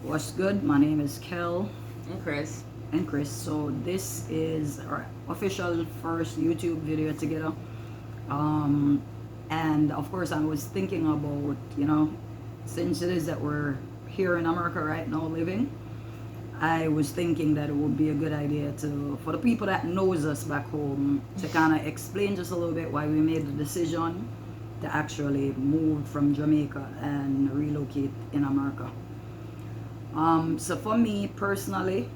What's good? My name is Kel And Chris. and Chris. So this is our official first YouTube video together. Um, and of course, I was thinking about, since it is that we're here in America right now living, I was thinking that it would be a good idea for the people that knows us back home, to kind of explain just a little bit why we made the decision to actually move from Jamaica and relocate in America. So for me personally,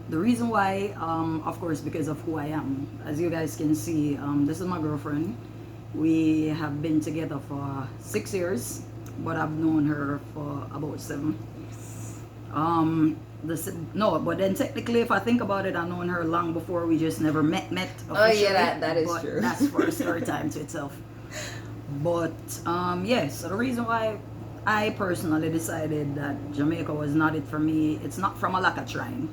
the reason why, of course, because of who I am. As you guys can see, this is my girlfriend. We have been together for 6 years, but I've known her for about 7. No, but then technically, if I think about it, I've known her long before. We just never met officially. Oh yeah, that is but true. That's for a story time to itself. But so the reason why I personally decided that Jamaica was not it for me, it's not from a lack of trying.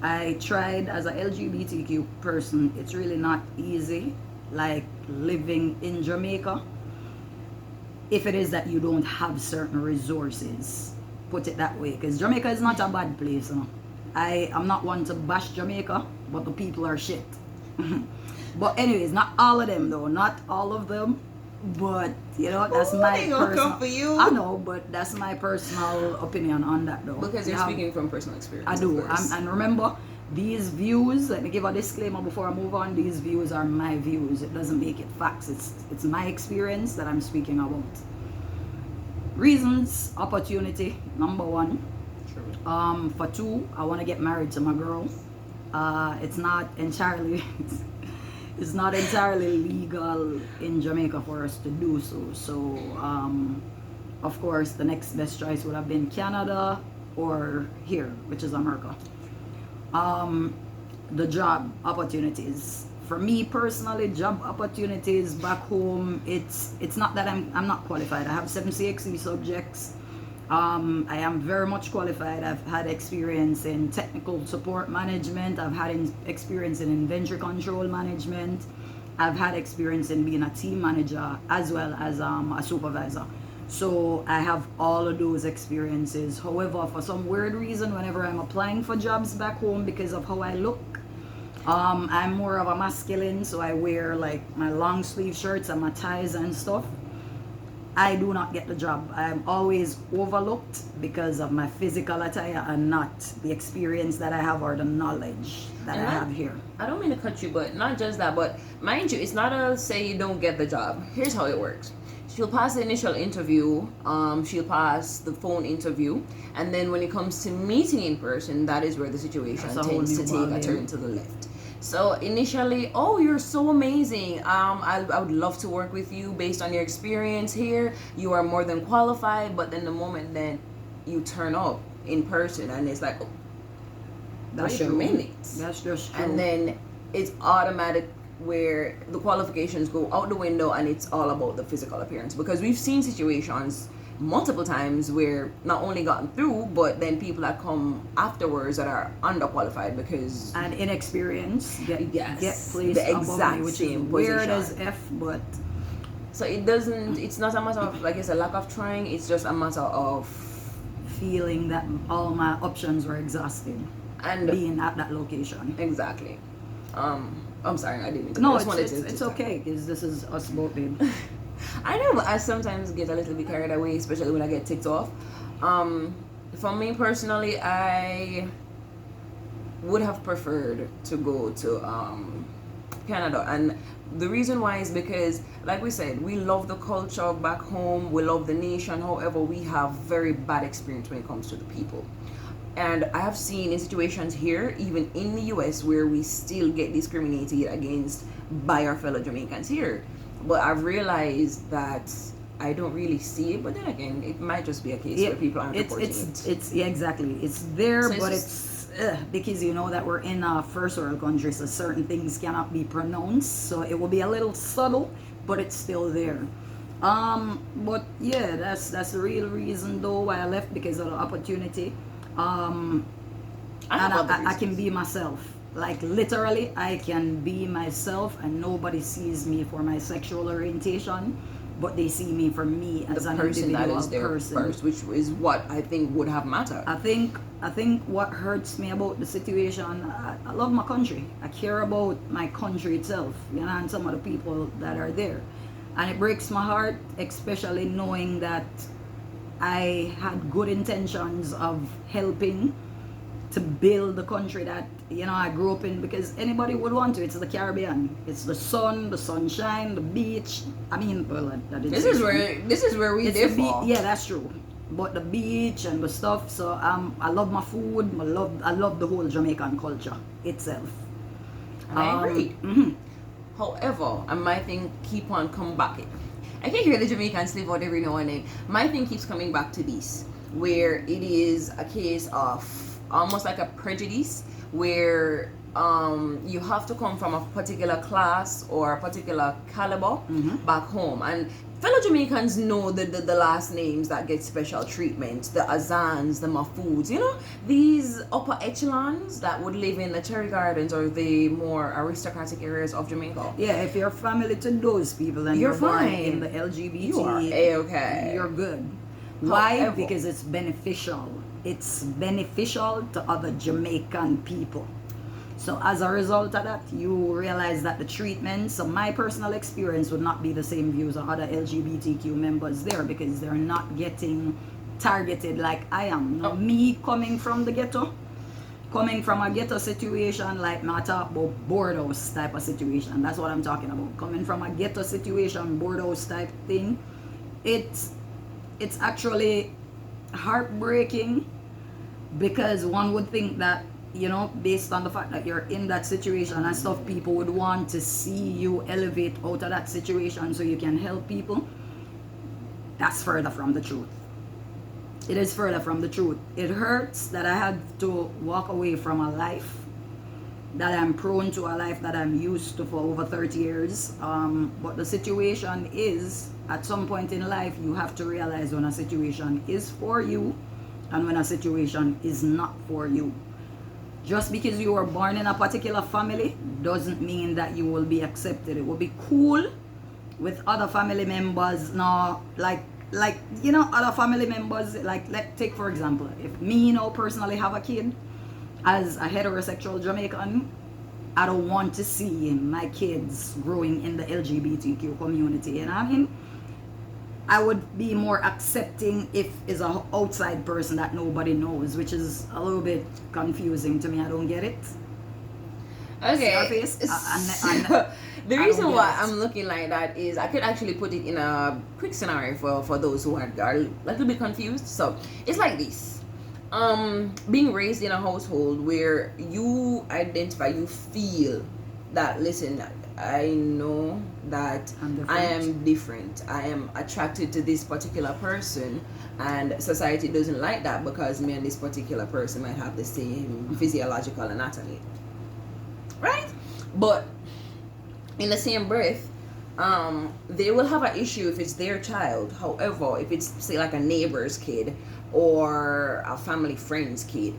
I tried as a LGBTQ person. It's really not easy, like living in Jamaica, if it is that you don't have certain resources. Put it that way, because Jamaica is not a bad place. I'm not one to bash Jamaica, but the people are shit. But anyways, not all of them though, not all of them. But that's my personal. For you. I know, but that's my personal opinion on that though. Because you're speaking from personal experience. I do, and remember, these views. Let me give a disclaimer before I move on. These views are my views. It doesn't make it facts. It's my experience that I'm speaking about. Reasons, opportunity, number 1. True. For 2, I want to get married to my girl. It's not entirely it's not entirely legal in Jamaica for us to do so. So of course the next best choice would have been Canada or here, which is America. The job opportunities. For me personally, job opportunities back home, it's not that I'm not qualified. I have 7 CXC subjects. I am very much qualified. I've had experience in technical support management. I've had experience in inventory control management. I've had experience in being a team manager as well as a supervisor. So I have all of those experiences. However, for some weird reason, whenever I'm applying for jobs back home, because of how I look, I'm more of a masculine, so I wear like my long sleeve shirts and my ties and stuff. I do not get the job. I'm always overlooked because of my physical attire and not the experience that I have or the knowledge that I have here. I don't mean to cut you, but not just that, but mind you, it's not a say you don't get the job. Here's how it works. She'll pass the initial interview, she'll pass the phone interview, and then when it comes to meeting in person, that is where the situation tends to take a turn to the left. So initially, oh, you're so amazing. I would love to work with you based on your experience here. You are more than qualified. But then the moment then you turn up in person, and it's like, oh, that's true. Minutes. That's just true. And then it's automatic where the qualifications go out the window, and it's all about the physical appearance. Because we've seen situations multiple times where not only gotten through, but then people that come afterwards that are underqualified because and inexperienced get placed the exact which same is weird position. as F, but so it's not a matter of like it's a lack of trying, it's just a matter of feeling that all my options were exhausted and being at that location. Exactly. I'm sorry, I didn't. No, it's okay because this is us both, babe. I know, but I sometimes get a little bit carried away, especially when I get ticked off. For me personally, I would have preferred to go to Canada, and the reason why is because, like we said, we love the culture back home, we love the nation. However, we have very bad experience when it comes to the people. And I have seen in situations here, even in the US, where we still get discriminated against by our fellow Jamaicans here. But I've realized that I don't really see it. But then again, it might just be a case where people aren't reporting it. Yeah, exactly. It's there, so but it's because you know that we're in a first world country, so certain things cannot be pronounced. So it will be a little subtle, but it's still there. But yeah, that's the real reason though why I left, because of the opportunity. And I can be myself. Like literally, I can be myself, and nobody sees me for my sexual orientation. but they see me for me as The an person that individual is there person. first, which is what I think would have mattered. I think what hurts me about the situation, I love my country. I care about my country itself, you know, and some of the people that are there. And it breaks my heart, especially knowing that I had good intentions of helping to build the country that, you know, I grew up in, because anybody would want to. It's the Caribbean. It's the sun, the sunshine, the beach. I mean, well, that This is where we it's differ. yeah, that's true. But the beach and the stuff. So I love my food. I love the whole Jamaican culture itself. I agree. Mhm. However, and my thing keep on coming back. I can hear the Jamaicans slip out every now and then. My thing keeps coming back to this, where it is a case of almost like a prejudice, where you have to come from a particular class or a particular caliber back home. And fellow Jamaicans know the last names that get special treatment, the Azans, the Mafoods, you know, these upper echelons that would live in the Cherry Gardens or the more aristocratic areas of Jamaica. Yeah, if you're family to those people and You're you're born fine. in the LGBT, You are A-okay. you're good. Why? However- Because it's beneficial. It's beneficial to other Jamaican people. So as a result of that, you realize that the treatment, so my personal experience would not be the same views of other LGBTQ members there, because they're not getting targeted like I am. Now, me coming from the ghetto, coming from a ghetto situation, like not talk about board house type of situation. That's what I'm talking about. Coming from a ghetto situation, board house type thing, it's actually heartbreaking, because one would think that, you know, based on the fact that you're in that situation and stuff, people would want to see you elevate out of that situation so you can help people. That's further from the truth. It is further from the truth. It hurts that I had to walk away from a life that I'm prone to, a life that I'm used to for over 30 years. But the situation is, at some point in life, you have to realize when a situation is for you and when a situation is not for you. Just because you were born in a particular family doesn't mean that you will be accepted. It will be cool with other family members. Now, like you know, other family members, like, take for example, if me, you know, personally have a kid, as a heterosexual Jamaican, I don't want to see my kids growing in the LGBTQ community. You know what I mean? I would be more accepting if it's an outside person that nobody knows, which is a little bit confusing to me. I don't get it. Okay. The The reason why I'm looking like that is I could actually put it in a quick scenario for those who are a little bit confused. So it's like this. Being raised in a household where you identify, you feel that, listen, I know that I am different. I am attracted to this particular person, and society doesn't like that because me and this particular person might have the same physiological anatomy. Right? But in the same breath, they will have an issue if it's their child. However, if it's, say, like a neighbor's kid or a family friend's kid,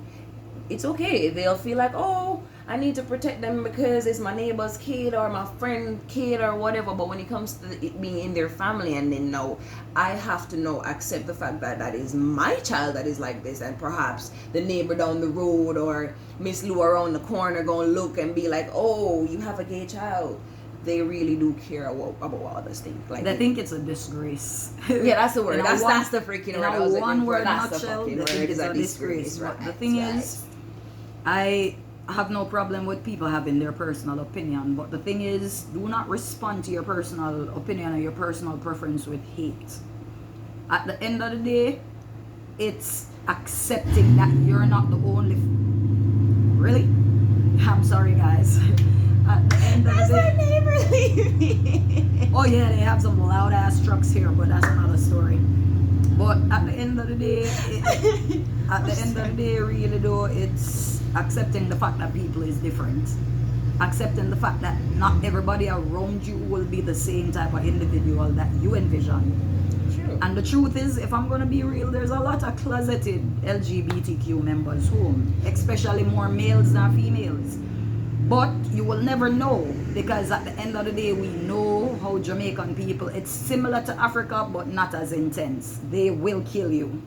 it's okay. They'll feel like, oh, I need to protect them because it's my neighbor's kid or my friend kid or whatever. But when it comes to it being in their family, and then no, I have to accept the fact that that is my child that is like this, and perhaps the neighbor down the road or Miss Lou around the corner gonna look and be like, oh, you have a gay child. They really do care about all this thing. Like, they think it's a disgrace. Yeah, that's the word. That's the freaking in word. I was a one word that's nutshell, the they fucking think word. it's a disgrace. But the thing is, I have no problem with people having their personal opinion, but the thing is, do not respond to your personal opinion or your personal preference with hate. At the end of the day, it's accepting that you're not the only really? I'm sorry, guys. At the end of the day, neighbor leaving. oh yeah, they have some loud ass trucks here, but that's another story. But at the end of the day, really though, it's accepting the fact that people is different. Accepting the fact that not everybody around you will be the same type of individual that you envision. True. And the truth is, if I'm gonna be real, there's a lot of closeted LGBTQ members home, especially more males than females. But you will never know. Because at the end of the day, we know how Jamaican people, it's similar to Africa, but not as intense. They will kill you.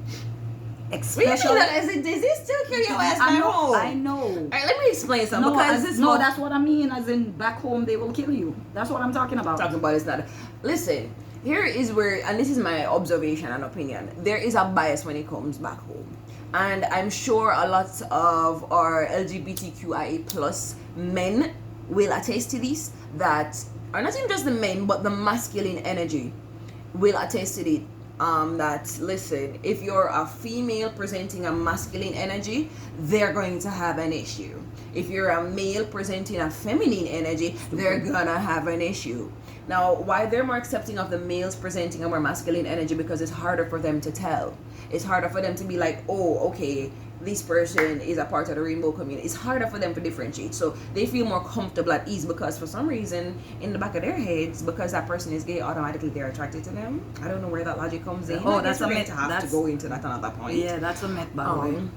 Especially, does it still kill your ass back home? I know. All right, let me explain something. No, that's what I mean. As in, back home, they will kill you. That's what I'm talking about. Talking about is not. Listen, here is where, and this is my observation and opinion. There is a bias when it comes back home, and I'm sure a lot of our LGBTQIA plus men will attest to this. That, or not even just the men, but the masculine energy will attest to it. That, listen, if you're a female presenting a masculine energy, they're going to have an issue. If you're a male presenting a feminine energy, they're gonna have an issue. Now, why they're more accepting of the males presenting a more masculine energy? Because it's harder for them to tell. It's harder for them to be like, oh, okay, this person is a part of the rainbow community. It's harder for them to differentiate. So they feel more comfortable at ease because for some reason in the back of their heads, because that person is gay, automatically they're attracted to them. I don't know where that logic comes in. Oh, that's a myth. To have to go into that another point. Yeah, that's a myth, by the way.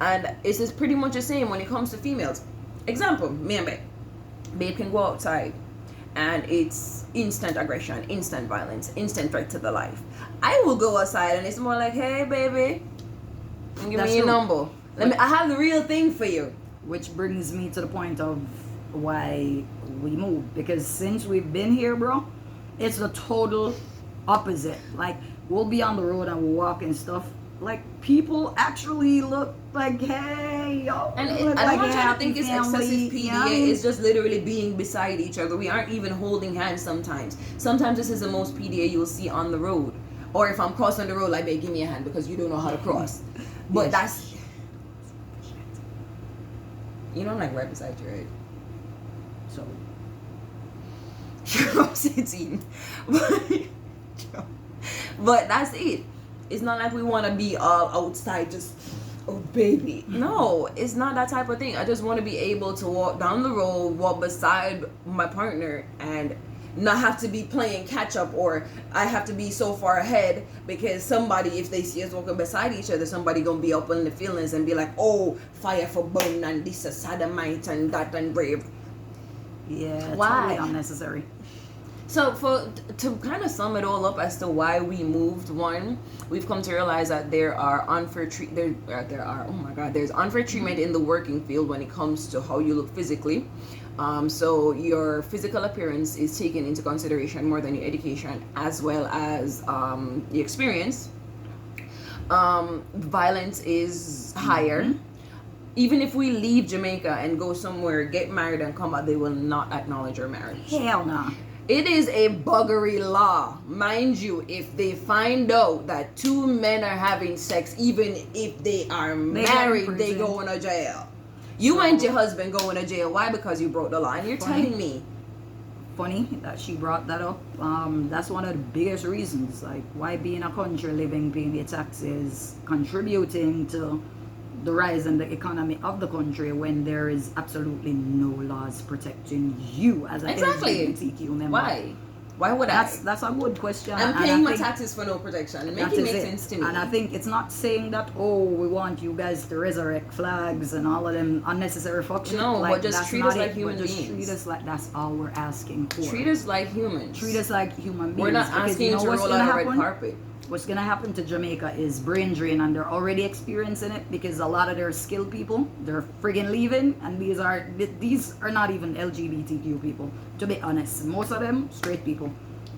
And it's just pretty much the same when it comes to females. Example, me and Babe. Babe can go outside and it's instant aggression, instant violence, instant threat to the life. I will go outside and it's more like, hey, baby, give me your number. I have the real thing for you. Which brings me to the point of why we moved. Because since we've been here, bro, it's the total opposite. Like, we'll be on the road and we'll walk and stuff. Like, people actually look like, hey, yo. And look I like don't try to think it's family, excessive PDA. you know what I mean? It's just literally being beside each other. We aren't even holding hands sometimes. Sometimes this is the most PDA you'll see on the road. Or if I'm crossing the road, like, babe, give me a hand because you don't know how to cross. But that's... You know I'm like right beside you, right? So... You're 16. But that's it. It's not like we want to be all outside just, oh baby. No, it's not that type of thing. I just want to be able to walk down the road, walk beside my partner, and not have to be playing catch up, or I have to be so far ahead because somebody, if they see us walking beside each other, somebody gonna be up in the feelings and be like, oh, fire for bone and this is sodomite and that and brave. Yeah, Why? totally unnecessary. So to kind of sum it all up as to why we moved, one, we've come to realize that there are unfair there's unfair treatment in the working field when it comes to how you look physically. So your physical appearance is taken into consideration more than your education as well as the experience. Violence is higher. Even if we leave Jamaica and go somewhere, get married and come back, they will not acknowledge your marriage. Hell no. It is a buggery law. Mind you, if they find out that two men are having sex, even if they are married, they go in a jail. You and your husband go in a jail. Why? Because you broke the law. And you're telling me. Funny that she brought that up. That's one of the biggest reasons. Like, why be in a country living, paying your taxes, contributing to the rise in the economy of the country when there is absolutely no laws protecting you as an LGBTQ member. Why would I? That's a good question. I'm paying my taxes for no protection. Make it make sense to me. And I think it's not saying that, oh, we want you guys to resurrect flags and all of them unnecessary fuck shit. No, like, but just treat us like human beings. Just treat us like, that's all we're asking for. Treat us like humans. Treat us like human beings. We're not asking you to roll out a red carpet. What's gonna happen to Jamaica is brain drain, and they're already experiencing it because a lot of their skilled people, they're friggin' leaving, and these are not even LGBTQ people. To be honest, most of them straight people.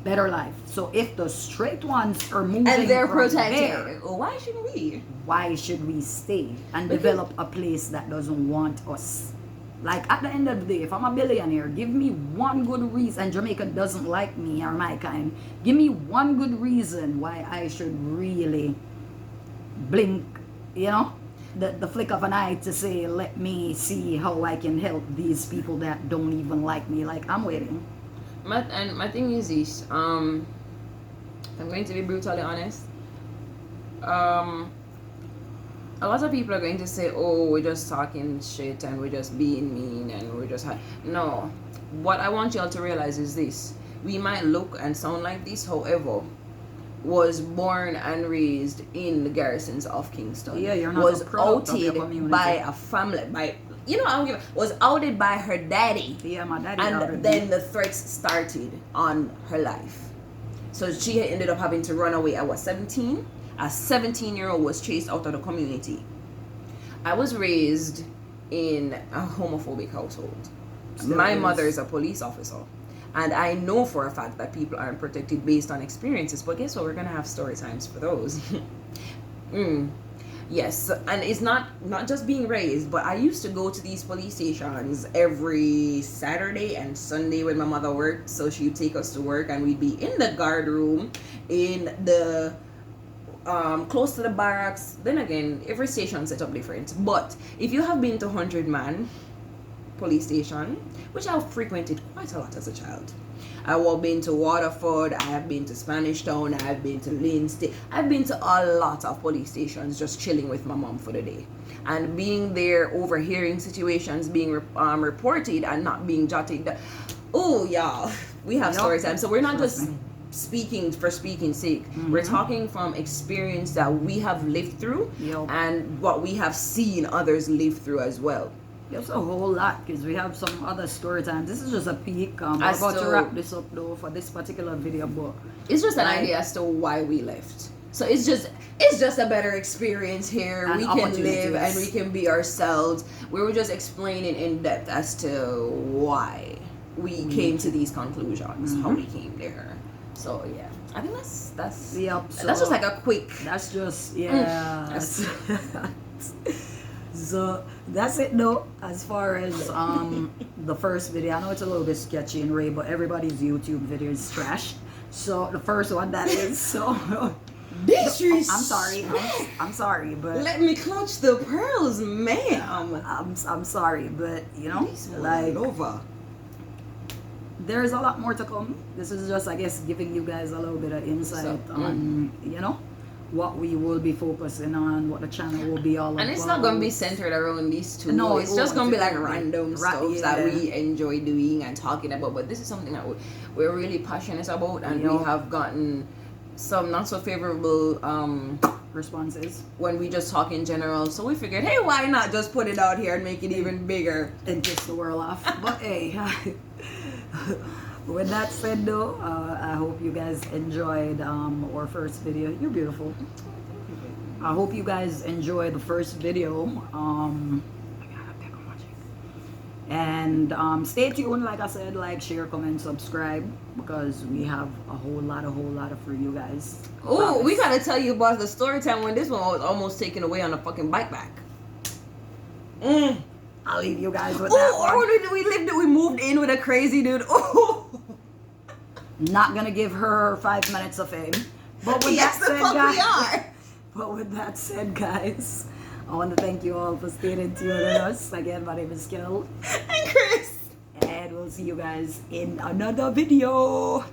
Better life. So if the straight ones are moving and they're from protected, there, why shouldn't we? Why should we stay and develop a place that doesn't want us? Like, at the end of the day, if I'm a billionaire, give me one good reason, and Jamaica doesn't like me or my kind, give me one good reason why I should really blink, you know, the flick of an eye to say, let me see how I can help these people that don't even like me. Like, I'm waiting. My thing is this, I'm going to be brutally honest. A lot of people are going to say, oh, we're just talking shit and we're just being mean and we're just... No. What I want y'all to realize is this. We might look and sound like this, however, was born and raised in the garrisons of Kingston. Yeah, you're not was a product of your outed community. by a family, by you know, I don't give was outed by her daddy. Yeah, my daddy outed And me. then the threats started on her life. So she ended up having to run away at what, 17? A 17-year-old was chased out of the community. I was raised in a homophobic household. My mother is a police officer. And I know for a fact that people aren't protected based on experiences. But guess what? We're going to have story times for those. Yes, and it's not just being raised, but I used to go to these police stations every Saturday and Sunday when my mother worked. So she would take us to work, and we'd be in the guard room, in the close to the barracks. Then again, every station set up different. But if you have been to 100-man police station, which I've frequented quite a lot as a child. I have been to Waterford, I have been to Spanish Town, I have been to Lindsay. I've been to a lot of police stations just chilling with my mom for the day. And being there, overhearing situations being reported and not being jotted. Oh, y'all, we have story time. So we're not just speaking for speaking's sake. We're talking from experience that we have lived through and what we have seen others live through as well. There's a whole lot because we have some other story times. This is just a peek. We're about to wrap this up though for this particular video, but it's just an idea as to why we left. So it's just a better experience here. We can live and we can be ourselves. We were just explaining in depth as to why we came to these conclusions, how we came there. So yeah, I think that's just like a quick. That's just So that's it though, as far as the first video. I know it's a little bit sketchy and Ray, but everybody's YouTube video is trash. So the first one that is so I'm sorry, but let me clutch the pearls, ma'am. I'm sorry, but you know, like over. There's a lot more to come. This is just, I guess, giving you guys a little bit of insight on, you know, what we will be focusing on, what the channel will be all about. And it's not going to be centered around these two. No, it's just going to be like random stuff that we enjoy doing and talking about. But this is something that we're really passionate about, and we have gotten some not so favorable responses when we just talk in general. So we figured, hey, why not just put it out here and make it even bigger and piss the world off. But hey, with that said though, I hope you guys enjoyed our first video. You're beautiful. I hope you guys enjoyed the first video. And stay tuned, like I said, like, share, comment, subscribe, because we have a whole lot for you guys. Oh, we gotta tell you about the story time when this one was almost taken away on a fucking bike back. I'll leave you guys with that one. We moved in with a crazy dude. Oh, not gonna give her 5 minutes of fame. But with that said, guys, I want to thank you all for staying in tune with us. Again, my name is Kel. And Chris. And we'll see you guys in another video.